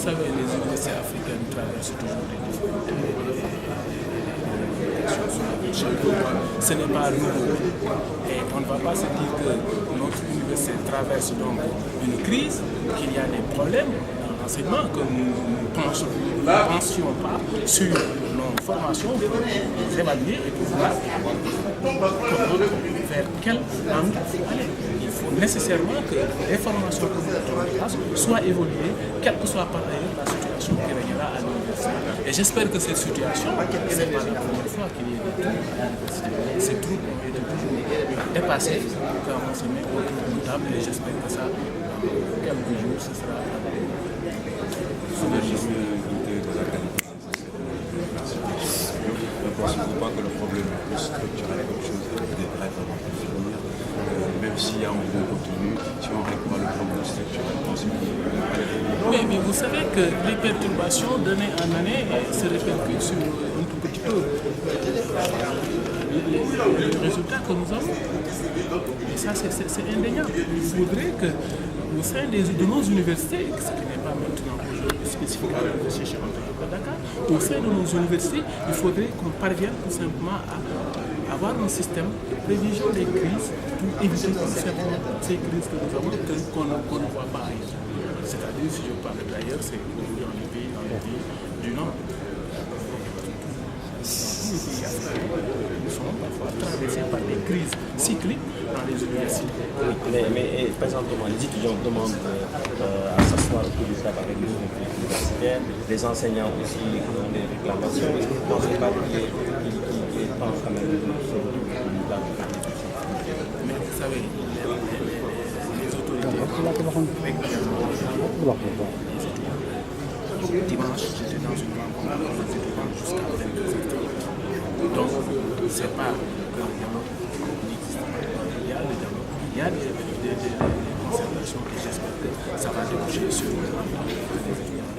Vous savez, les universités africaines traversent toujours des difficultés. Ce n'est pas nouveau. Et on ne va pas se dire que notre université traverse donc une crise, qu'il y a des problèmes dans l'enseignement, que nous ne pensions pas sur nos formations pour nous évaluer et pour voir vers quel angle aller. Il faut nécessairement que les formations que nous mettons en place soient évoluées, quelle que soit par ailleurs la situation qui régnera à l'université. Et j'espère que cette situation, ce n'est pas la première fois qu'il y ait des troubles à l'université. Ces troubles ont été toujours dépassés quand on se met autour d'une table et j'espère que ça, dans quelques jours, ce sera Ne pensez-vous pas que le problème est plus structurel comme chose qui devrait vraiment finir, même s'il y a un bon contenu, si on ne règle pas le problème structurel, pensez-vous que mais vous savez que les perturbations d'année en année se répercutent sur un tout petit peu les résultats que nous avons. Et ça, c'est indéniable. Il faudrait que, au sein de nos universités, ce qui n'est pas maintenant aujourd'hui spécifique à l'Université Cheikh Anta Diop de Dakar, au sein de nos universités, il faudrait qu'on parvienne tout simplement à avoir un système de prévision des crises pour éviter tout simplement ces crises que nous avons qu'on ne voit pas ailleurs. C'est-à-dire, si je parle d'ailleurs, c'est aujourd'hui dans les pays du Nord. Tous les pays africains, nous sommes parfois traversés par des crises cycliques dans les universités. Oui, mais présentement, les étudiants demandent à s'asseoir autour du table avec nous, universitaires, les enseignants aussi ont des réclamations. Est-ce que vous ne pensez pas qu'il est temps quand même de se retrouver autour du table? Mais vous savez, les autorités dimanche, j'étais dans une rencontre avec les étudiants jusqu'à 22h30. Donc, c'est pas que il y a le dialogue, il y a des concertations et j'espère que ça va déboucher sur les étudiants.